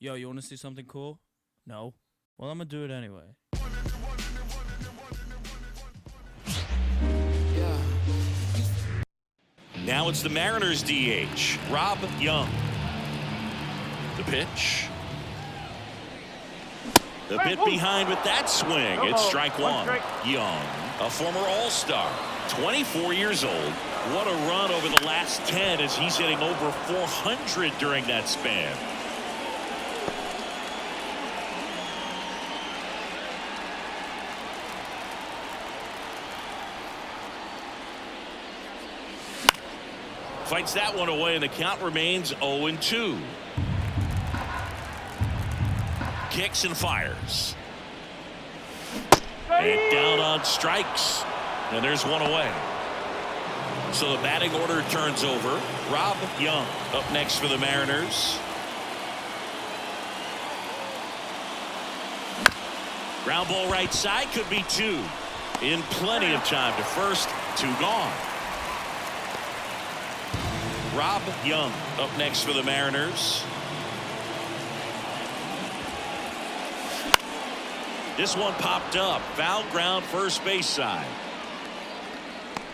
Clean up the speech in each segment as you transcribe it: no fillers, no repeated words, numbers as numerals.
Yo, you want to see something cool? No? Well, I'm going to do it anyway. Now it's the Mariners DH, Rob Young. The pitch. The bit behind with that swing. It's strike one. Young, a former All-Star, 24 years old. What a run over the last 10 as he's hitting over 400 during that span. Fights that one away, and the count remains 0-2. Kicks and fires. And down on strikes. And there's one away. So the batting order turns over. Rob Young up next for the Mariners. Ground ball right side, could be two. In plenty of time to first, two gone. Rob Young up next for the Mariners. This one popped up. Foul ground first base side.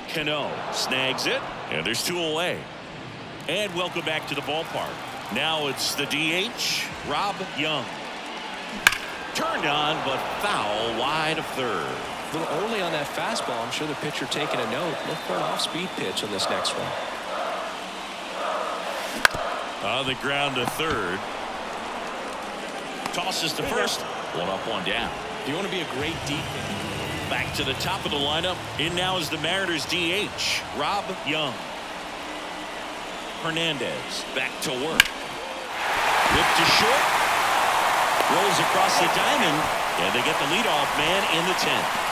Cano snags it, and there's two away. And welcome back to the ballpark. Now it's the DH, Rob Young. Turned on, but foul wide of third. A little early on that fastball. I'm sure the pitcher taking a note. Look for an off-speed pitch on this next one. On the ground to third. Tosses to first. One up, one down. You want to be a great defense. Back to the top of the lineup. In now is the Mariners DH, Rob Young. Hernandez back to work. Whip to short. Rolls across the diamond. And they get the leadoff man in the 10th.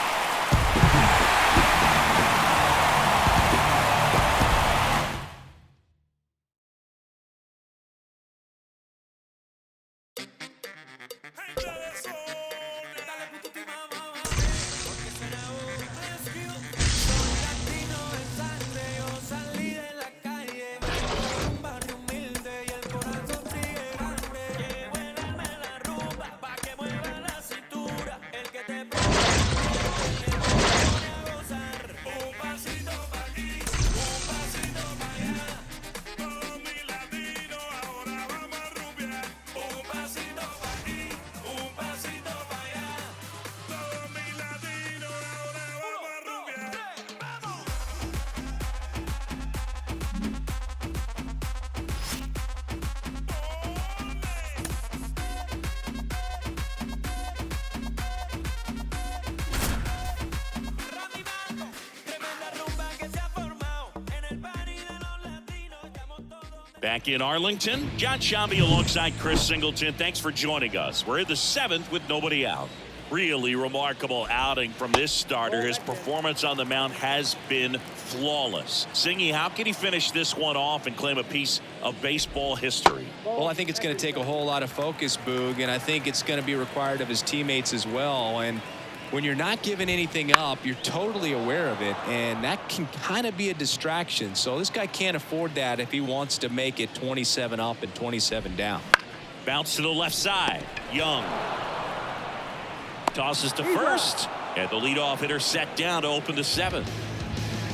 Back in Arlington, John Shambi alongside Chris Singleton. Thanks for joining us. We're in the 7th with nobody out. Really remarkable outing from this starter. His performance on the mound has been flawless. Singy, how can he finish this one off and claim a piece of baseball history? Well, I think it's going to take a whole lot of focus, Boog, and I think it's going to be required of his teammates as well. And when you're not giving anything up, you're totally aware of it, and that can kind of be a distraction. So this guy can't afford that if he wants to make it 27 up and 27 down. Bounce to the left side. Young tosses to first, and the leadoff hitter set down to open the 7th.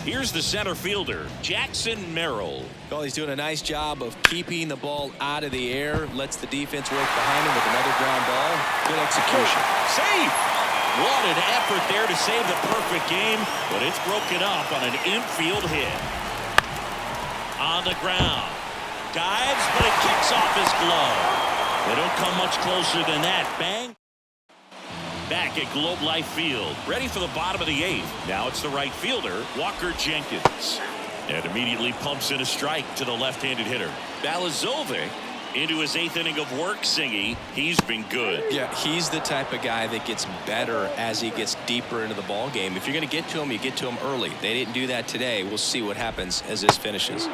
Here's the center fielder, Jackson Merrill. Well, he's doing a nice job of keeping the ball out of the air, lets the defense work behind him with another ground ball. Good execution. Safe. What an effort there to save the perfect game, but it's broken up on an infield hit. On the ground. Dives, but it kicks off his glove. They don't come much closer than that. Bang. Back at Globe Life Field, ready for the bottom of the 8th. Now it's the right fielder, Walker Jenkins. And immediately pumps in a strike to the left-handed hitter. Balazovic into his 8th inning of work, Singy. He's been good. Yeah, he's the type of guy that gets better as he gets deeper into the ball game. If you're going to get to him, you get to him early. They didn't do that today. We'll see what happens as this finishes.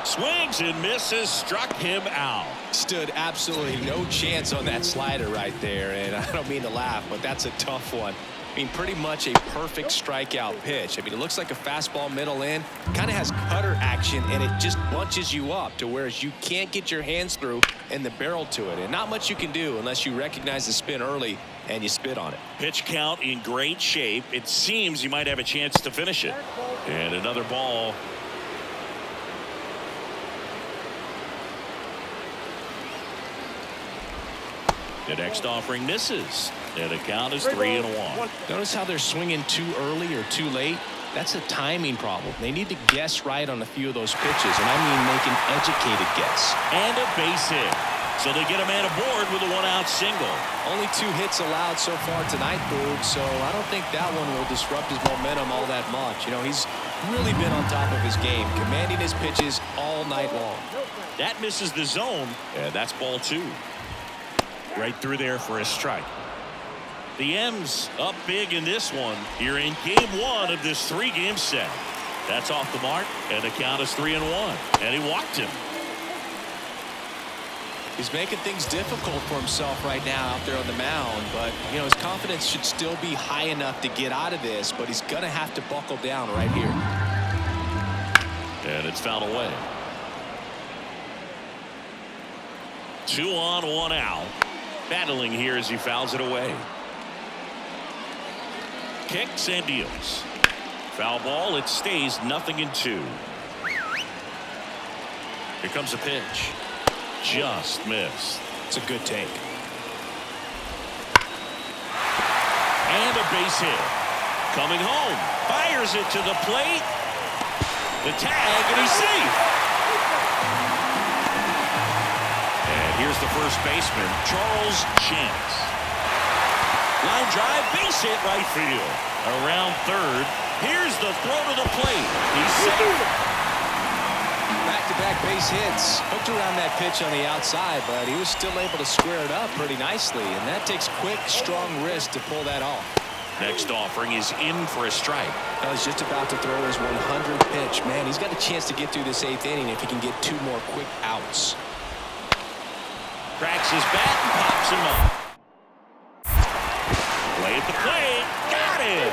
Swings and misses, struck him out. Stood absolutely no chance on that slider right there, and I don't mean to laugh, but that's a tough one. I mean, pretty much a perfect strikeout pitch. I mean, it looks like a fastball middle in, kind of has cut cutter action, and it just bunches you up to whereas you can't get your hands through and the barrel to it. And not much you can do unless you recognize the spin early and you spit on it. Pitch count in great shape. It seems you might have a chance to finish it. And another ball. The next offering misses. And the count is 3-1. Notice how they're swinging too early or too late. That's a timing problem. They need to guess right on a few of those pitches, and I mean make an educated guess. And a base hit. So they get a man aboard with a one-out single. Only 2 hits allowed so far tonight, Boog, so I don't think that one will disrupt his momentum all that much. You know, he's really been on top of his game, commanding his pitches all night long. That misses the zone, and that's ball 2. Right through there for a strike. The M's up big in this one here in game 1 of this 3-game set. That's off the mark, and the count is 3-1. And he walked him. He's making things difficult for himself right now out there on the mound, but you know his confidence should still be high enough to get out of this, but he's going to have to buckle down right here. And it's fouled away. 2 on, 1 out. Battling here as he fouls it away. Kicks and deals. Foul ball. It stays 0-2. Here comes a pitch. Just missed. It's a good take. And a base hit. Coming home. Fires it to the plate. The tag, and he's safe. And here's the first baseman, Charles Chance. Line drive, base hit right field. Around third. Here's the throw to the plate. He's safe. Back-to-back base hits. Hooked around that pitch on the outside, but he was still able to square it up pretty nicely, and that takes quick, strong wrist to pull that off. Next offering is in for a strike. I was just about to throw his 100th pitch. Man, he's got a chance to get through this 8th inning if he can get 2 more quick outs. Cracks his bat and pops him up. Play at the plate. Got him.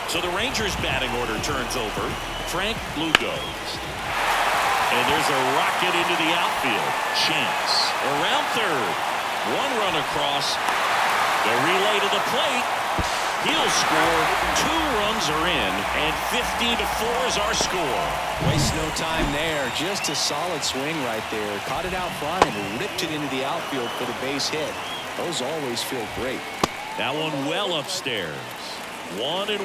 So the Rangers batting order turns over. Frank Lugo's. And there's a rocket into the outfield. Chance around third. 1 run across. The relay to the plate. He'll score. 2 runs are in, and 15-4 is our score. Waste no time there. Just a solid swing right there. Caught it out front and ripped it into the outfield for the base hit. Those always feel great. That one well upstairs. 1-1.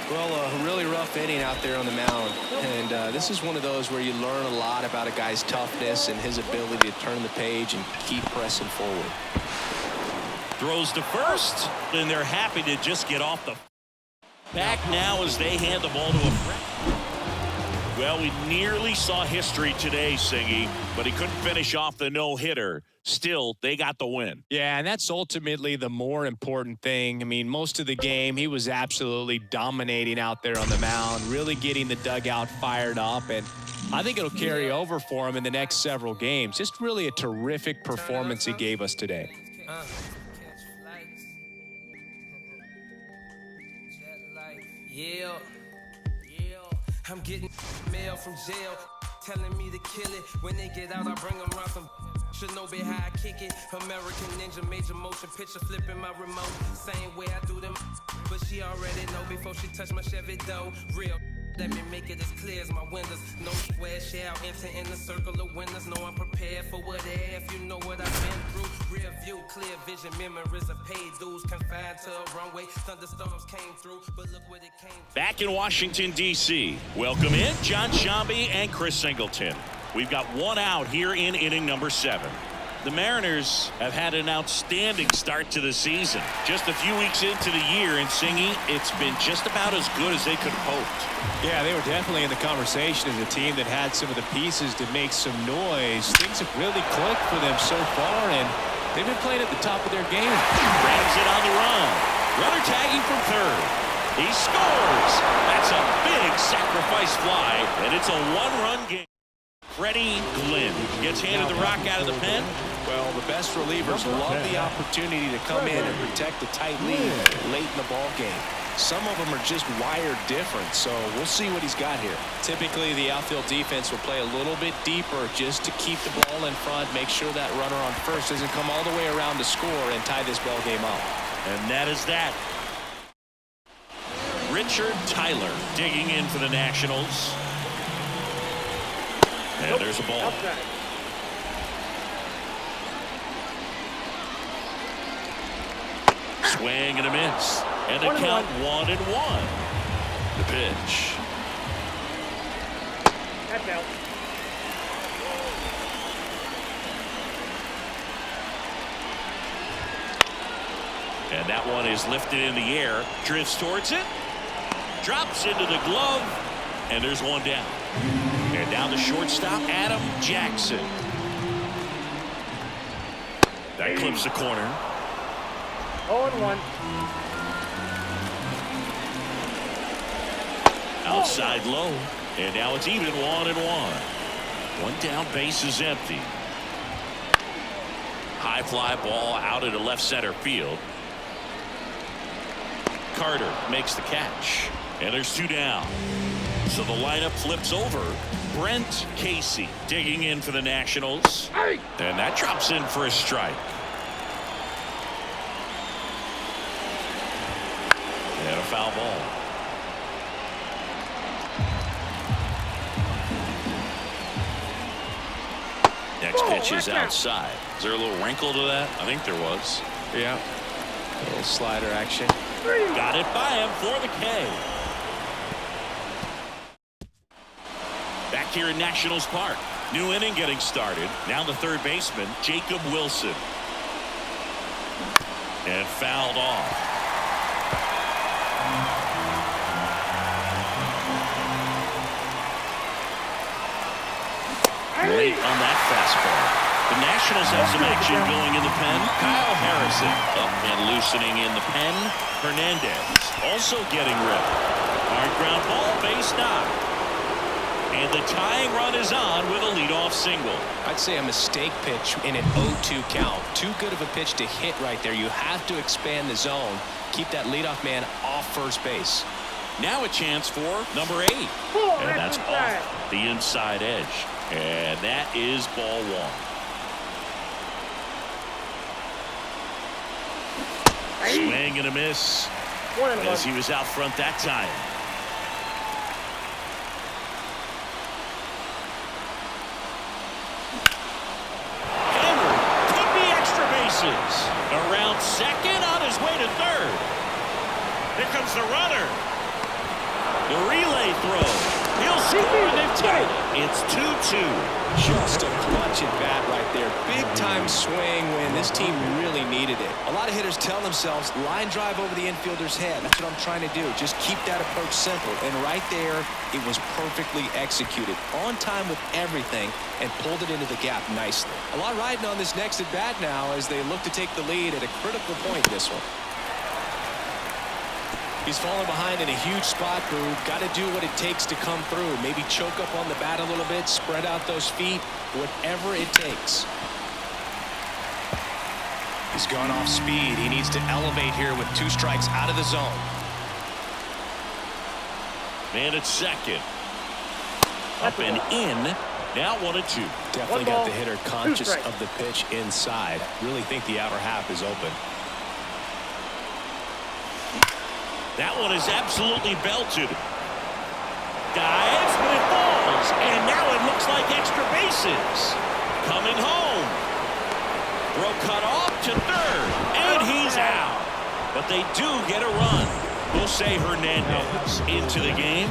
Well, a really rough inning out there on the mound, and this is one of those where you learn a lot about a guy's toughness and his ability to turn the page and keep pressing forward. Throws to first, and they're happy to just get off the back now as they hand the ball to a friend. Well, we nearly saw history today, Singy, but he couldn't finish off the no-hitter. Still, they got the win. Yeah, and that's ultimately the more important thing. I mean, most of the game, he was absolutely dominating out there on the mound, really getting the dugout fired up, and I think it'll carry over for him in the next several games. Just really a terrific performance he gave us today. Yeah, I'm getting mail from jail, telling me to kill it. When they get out, I bring them around some. Should know be how I kick it. American Ninja, major motion picture, flipping my remote. Same way I do them, but she already know before she touch my Chevy dough. Real. Let me make it as clear as my windows. No swear, shall enter in the circle of winners. Know I'm prepared for whatever. You know what I've been through. Rear view, clear vision, memories of paid dues. Confined to a runway, thunderstorms came through, but look what it came. Back in Washington, D.C. Welcome in John Shambi and Chris Singleton. We've got 1 out here in inning number 7. The Mariners have had an outstanding start to the season. Just a few weeks into the year, and Singy, it's been just about as good as they could have hoped. Yeah, they were definitely in the conversation as a team that had some of the pieces to make some noise. Things have really clicked for them so far, and they've been playing at the top of their game. Grabs it on the run. Runner tagging from third. He scores. That's a big sacrifice fly, and it's a 1-run game. Freddie Glenn gets handed the rock out of the pen. Well, the best relievers love the opportunity to come in and protect a tight lead late in the ball game. Some of them are just wired different, so we'll see what he's got here. Typically, the outfield defense will play a little bit deeper just to keep the ball in front, make sure that runner on first doesn't come all the way around to score and tie this ball game up. And that is that. Richard Tyler digging in for the Nationals. And there's a ball. Swing and a miss. And the count 1-1. The pitch. That's out. And that one is lifted in the air. Drifts towards it. Drops into the glove. And there's one down. And down the shortstop, Adam Jackson. That clips the corner. 0-1. Outside low. And now it's even 1-1. One down, base is empty. High fly ball out into left center field. Carter makes the catch. And there's two down. So the lineup flips over. Brent Casey digging in for the Nationals. And that drops in for a strike. And a foul ball. Next pitch is outside. Is there a little wrinkle to that? I think there was. Yeah. A little slider action. Got it by him for the K. Back here in Nationals Park. New inning getting started. Now the third baseman, Jacob Wilson. And fouled off. Late on that fastball. The Nationals have some action going in the pen. Kyle Harrison up and loosening in the pen. Hernandez also getting ready. Hard ground ball, base knock. And the tying run is on with a leadoff single. I'd say a mistake pitch in an 0-2 count. Too good of a pitch to hit right there. You have to expand the zone. Keep that leadoff man off first base. Now a chance for number 8. And that's off the inside edge. And that is ball 1. Swing and a miss. As he was out front that time. Henry could be extra bases. Around second, on his way to third. Here comes the runner. The relay throw. He'll score, and they've tied it. It's 2-2. Just a clutch at bat right there. Big time swing when this team really needed it. A lot of hitters tell themselves line drive over the infielder's head. That's what I'm trying to do. Just keep that approach simple. And right there, it was perfectly executed. On time with everything and pulled it into the gap nicely. A lot riding on this next at bat now as they look to take the lead at a critical point this one. He's fallen behind in a huge spot, Boo. Got to do what it takes to come through. Maybe choke up on the bat a little bit, spread out those feet, whatever it takes. He's gone off speed. He needs to elevate here with 2 strikes out of the zone. Man at second. Up and in. Now 1-2. Definitely got the hitter conscious of the pitch inside. Really think the outer half is open. That one is absolutely belted. Dives, but it falls. And now it looks like extra bases. Coming home. Throw cut off to third. And he's out. But they do get a run. Jose Hernandez into the game.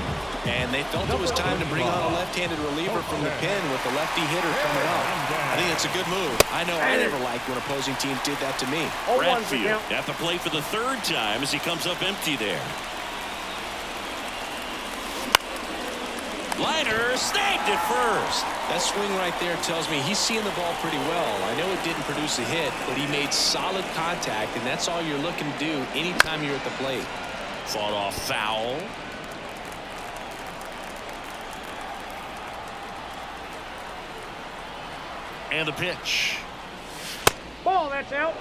And they felt it was time to bring on a left-handed reliever from the pen with the lefty hitter coming out. I think it's a good move. I know I never liked when opposing teams did that to me. Bradfield at the plate for the 3rd time as he comes up empty there. Liner snagged at first. That swing right there tells me he's seeing the ball pretty well. I know it didn't produce a hit, but he made solid contact, and that's all you're looking to do anytime you're at the plate. Fought off foul. And the pitch. Ball, that's out.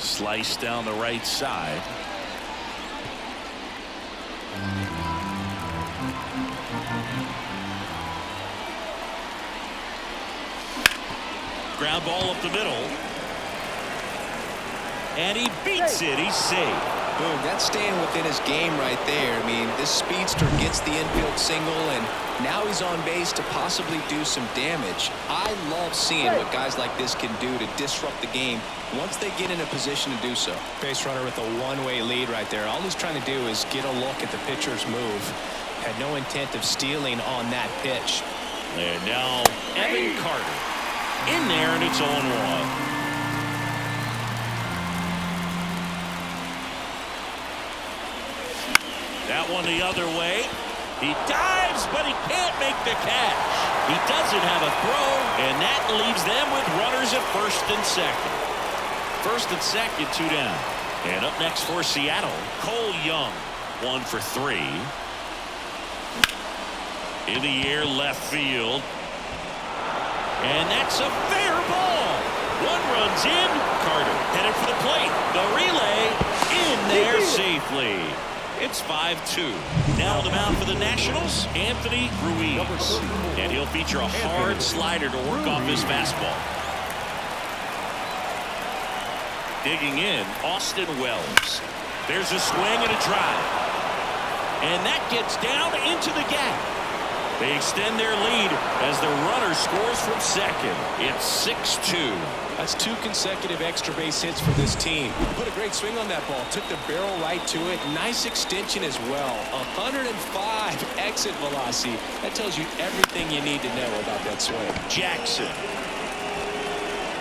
Slice down the right side. Ground ball up the middle. And he beats it. He's safe. Boom, that's staying within his game right there. I mean, this speedster gets the infield single, and now he's on base to possibly do some damage. I love seeing what guys like this can do to disrupt the game once they get in a position to do so. Base runner with a one-way lead right there. All he's trying to do is get a look at the pitcher's move. Had no intent of stealing on that pitch. And now Evan Carter in there, and it's 0-1. That one the other way. He dives, but he can't make the catch. He doesn't have a throw, and that leaves them with runners at first and second. First and second, 2 down. And up next for Seattle, Cole Young, 1 for 3. In the air, left field. And that's a fair ball. One runs in. Carter headed for the plate. The relay in there safely. It's 5-2. Now on the mound for the Nationals, Anthony Ruiz. And he'll feature a hard slider to work off his fastball. Digging in, Austin Wells. There's a swing and a drive. And that gets down into the gap. They extend their lead as the runner scores from second. It's 6-2. That's 2 consecutive extra base hits for this team. Put a great swing on that ball. Took the barrel right to it. Nice extension as well. 105 exit velocity. That tells you everything you need to know about that swing. Jackson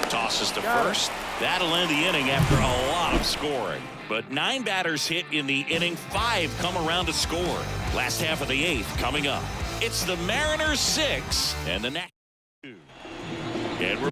tosses to first. That'll end the inning after a lot of scoring. But 9 batters hit in the inning. 5 come around to score. Last half of the 8th coming up. It's the Mariners 6 and the Nationals 2. And we're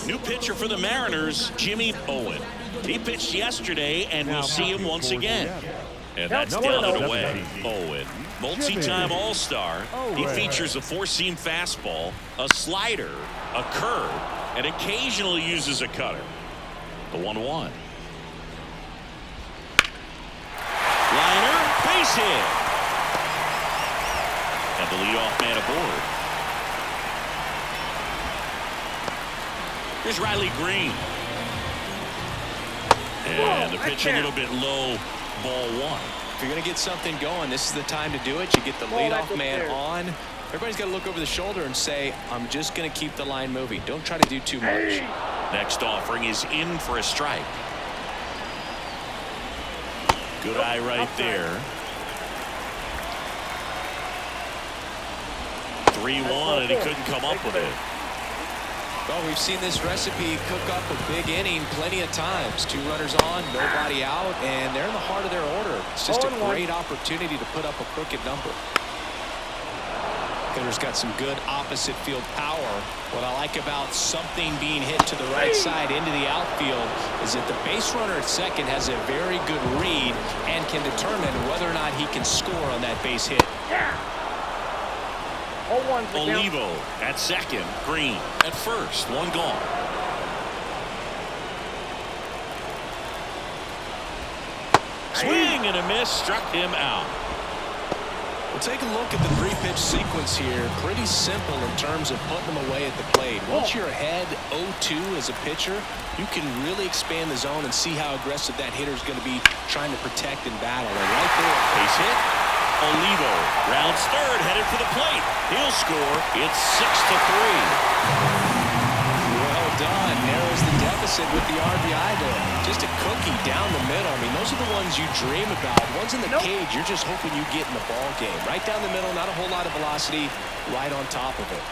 new pitcher for the Mariners, Jimmy Owen. He pitched yesterday, and we'll see him once again. And that's down and away. Owen, multi-time All-Star. He features a 4-seam fastball, a slider, a curve, and occasionally uses a cutter. The 1-1. Liner, base hit. And the leadoff man aboard. Here's Riley Green. And the pitch a little bit low, ball 1. If you're going to get something going, this is the time to do it. You get the leadoff man on. Everybody's got to look over the shoulder and say, I'm just going to keep the line moving. Don't try to do too much. Next offering is in for a strike. Good eye right there. 3-1, and he couldn't come up with it. Well, we've seen this recipe cook up a big inning plenty of times. 2 runners on, nobody out, and they're in the heart of their order. It's just a great opportunity to put up a crooked number. Hitter's got some good opposite field power. What I like about something being hit to the right side into the outfield is that the base runner at second has a very good read and can determine whether or not he can score on that base hit. Olivo at second, Green at first, 1 gone. Swing and a miss, struck him out. We'll take a look at the 3-pitch sequence here. Pretty simple in terms of putting them away at the plate. Once you're ahead 0-2 as a pitcher, you can really expand the zone and see how aggressive that hitter is going to be trying to protect and battle. And right there, base hit. Olivo rounds third, headed for the plate. He'll score. It's 6-3. Well done. Narrows the deficit with the RBI there. Just a cookie down the middle. I mean, those are the ones you dream about. Ones in the cage, you're just hoping you get in the ball game. Right down the middle, not a whole lot of velocity, right on top of it.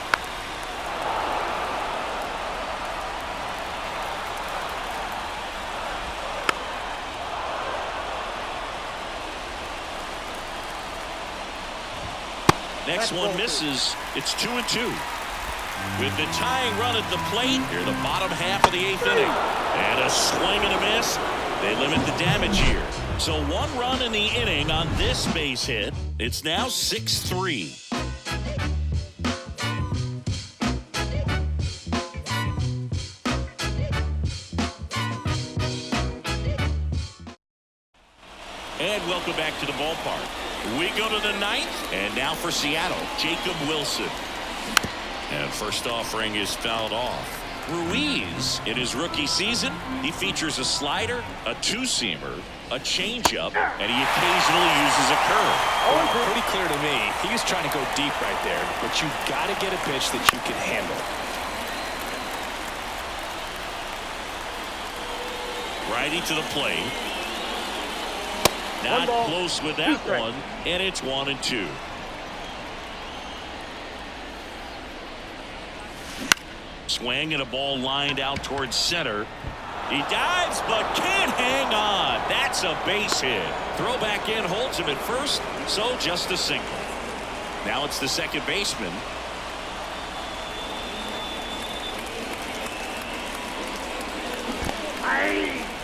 Next one misses. It's 2-2. With the tying run at the plate, here the bottom half of the 8th inning. And a swing and a miss. They limit the damage here. So 1 run in the inning on this base hit. It's now 6-3. And welcome back to the ballpark. We go to the 9th, and now for Seattle, Jacob Wilson. And first offering is fouled off. Ruiz, in his rookie season, he features a slider, a two-seamer, a changeup, and he occasionally uses a curve. Pretty clear to me. He was trying to go deep right there, but you got to get a pitch that you can handle. Righty to the plate. Not close with that one, and it's 1-2. Swing and a ball lined out towards center. He dives but can't hang on. That's a base hit. Throw back in holds him at first, so just a single. Now it's the second baseman.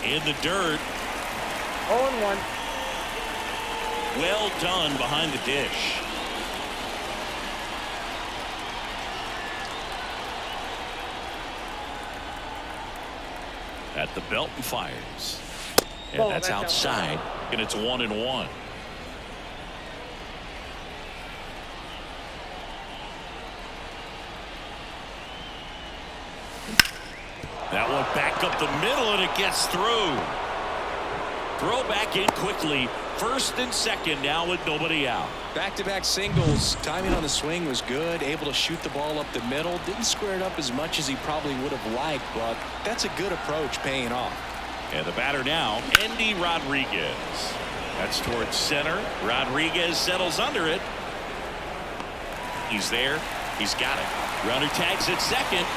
In the dirt. 0-1. Well done behind the dish. At the belt and fires. And that's outside. And it's 1-1. That one back up the middle, and it gets through. Throw back in quickly. First and second now with nobody out. Back-to-back singles. Timing on the swing was good. Able to shoot the ball up the middle. Didn't square it up as much as he probably would have liked, but that's a good approach paying off. And the batter now, Endy Rodriguez. That's towards center. Rodriguez settles under it. He's there. He's got it. Runner tags at second.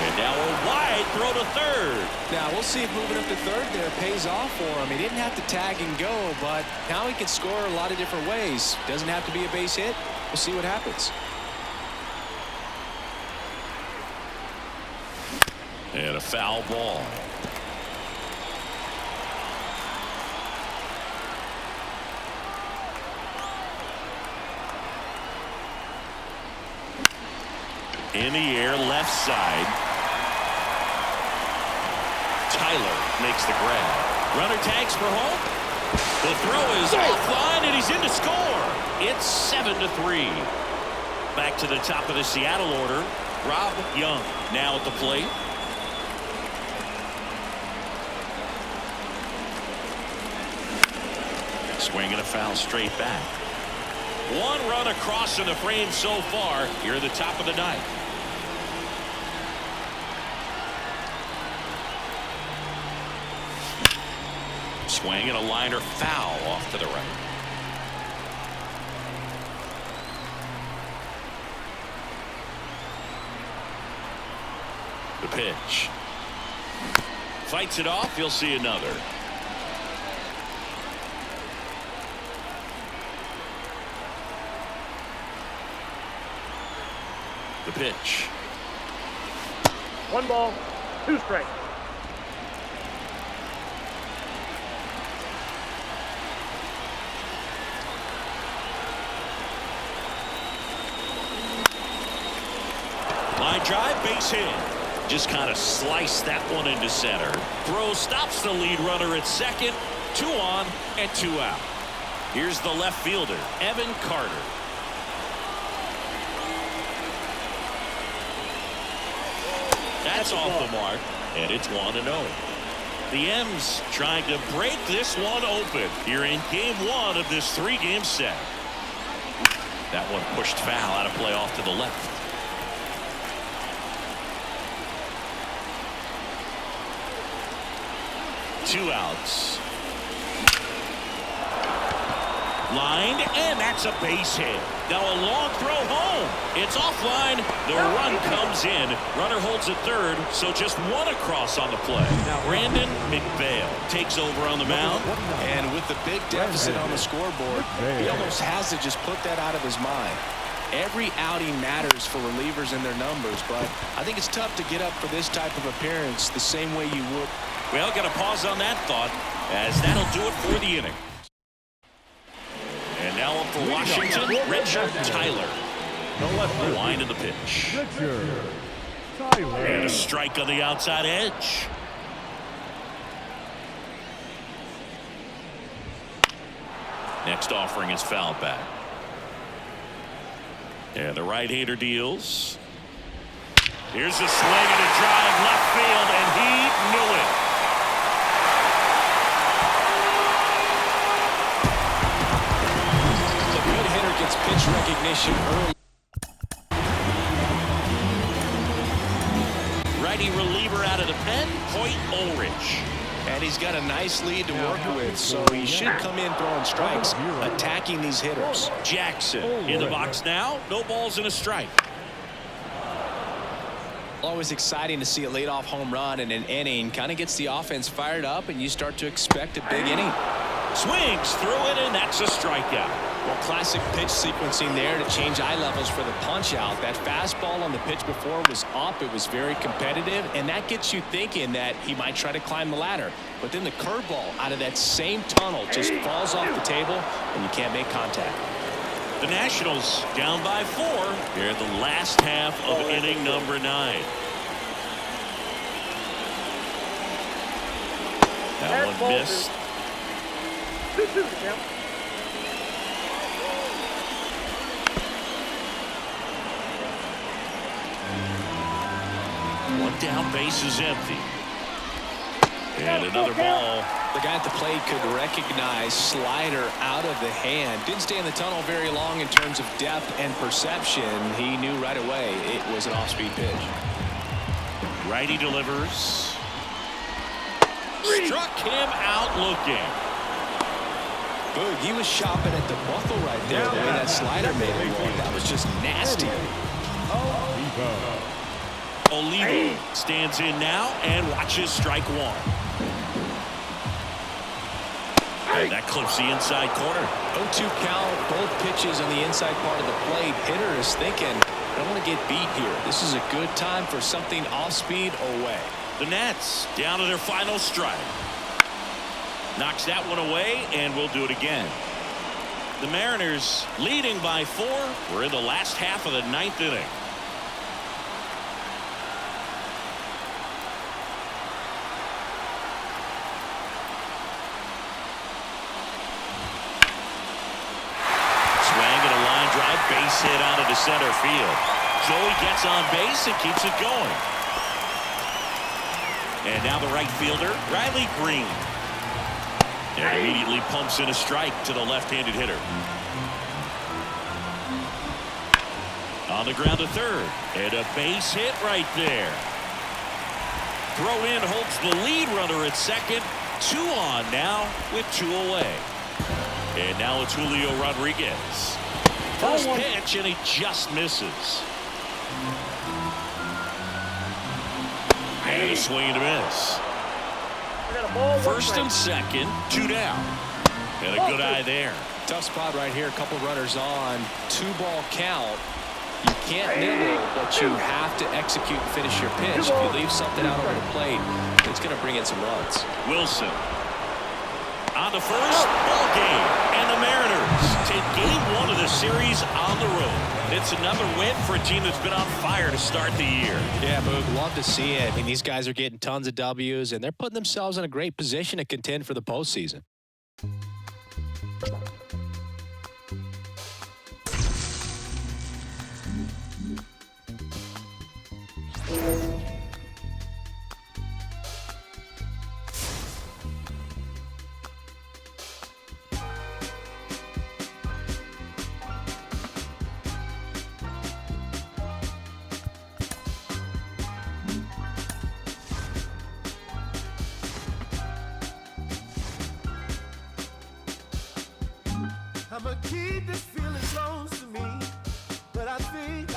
And now a wide throw to third. Now we'll see if moving up to third there pays off for him. He didn't have to tag and go, but now he can score a lot of different ways. Doesn't have to be a base hit. We'll see what happens. And a foul ball. In the air, left side. Tyler makes the grab. Runner tags for home. The throw is offline, and he's in to score. It's 7-3. Back to the top of the Seattle order. Rob Young now at the plate. Swing and a foul straight back. 1 run across in the frame so far here at the top of the 9th. Swing and a liner foul off to the right. The pitch. Fights it off. He'll see another. The pitch. 1 ball, 2 strikes. Line drive, base hit. Just kind of sliced that one into center. Throw stops the lead runner at second. 2 on and 2 out. Here's the left fielder, Evan Carter. That's off the mark, and it's 1-0. The M's trying to break this one open here in game 1 of this 3-game set. That one pushed foul out of play off to the left. Two outs. Lined, and that's a base hit. Now a long throw home. It's offline. The run comes in. Runner holds at third, so just 1 across on the play. Now Brandon McVale takes over on the mound. And with the big deficit on the scoreboard, he almost has to just put that out of his mind. Every outing matters for relievers and their numbers, but I think it's tough to get up for this type of appearance the same way you would. Well, got to pause on that thought, as that'll do it for the inning. And now up for Washington, Richard Tyler. Line of the pitch. And a strike on the outside edge. Next offering is foul back. And the right-hander deals. Here's a swing and a drive left field, and he knew it. The good hitter gets pitch recognition early. Righty reliever out of the pen, Hoyt Ulrich. And he's got a nice lead to work with, so he should come in throwing strikes, attacking these hitters. Jackson in the box now. No balls and a strike. Always exciting to see a leadoff home run in an inning. Kind of gets the offense fired up, and you start to expect a big inning. Swings through it, and that's a strikeout. Well, classic pitch sequencing there to change eye levels for the punch out. That fastball on the pitch before was up. It was very competitive, and that gets you thinking that he might try to climb the ladder. But then the curveball out of that same tunnel just falls off the table, and you can't make contact. The Nationals down by 4 here in the last half of inning number 9. That one missed. 2-2 count. One down, base is empty. And another ball. The guy at the plate could recognize slider out of the hand. Didn't stay in the tunnel very long in terms of depth and perception. He knew right away it was an off-speed pitch. Righty delivers. Struck him out looking. Boog, he was shopping at the buckle right there. The way that slider made it look. That was just nasty. Olivo stands in now and watches strike 1. And that clips the inside corner. 0-2 count, both pitches on the inside part of the plate. Hitter is thinking, I don't want to get beat here. This is a good time for something off speed or way. The Nats down to their final strike. Knocks that one away, and we'll do it again. The Mariners leading by 4. We're in the last half of the 9th inning. Base hit out into center field. Joey gets on base and keeps it going. And now the right fielder, Riley Green. And immediately pumps in a strike to the left-handed hitter. On the ground to third. And a base hit right there. Throw in holds the lead runner at second. 2 on now with 2 away. And now it's Julio Rodriguez. First pitch, and he just misses. And a swing and a miss. First and second, 2 down. And a good eye there. Tough spot right here. A couple runners on. 2-ball count. You can't nibble, but you have to execute and finish your pitch. If you leave something out on the plate, it's going to bring in some runs. Wilson on the first, ball game, and the Mariners take game 1 of the series on the road. It's another win for a team that's been on fire to start the year. Yeah, Boog, love to see it. I mean, these guys are getting tons of W's, and they're putting themselves in a great position to contend for the postseason. I'ma keep this feeling close to me, but I think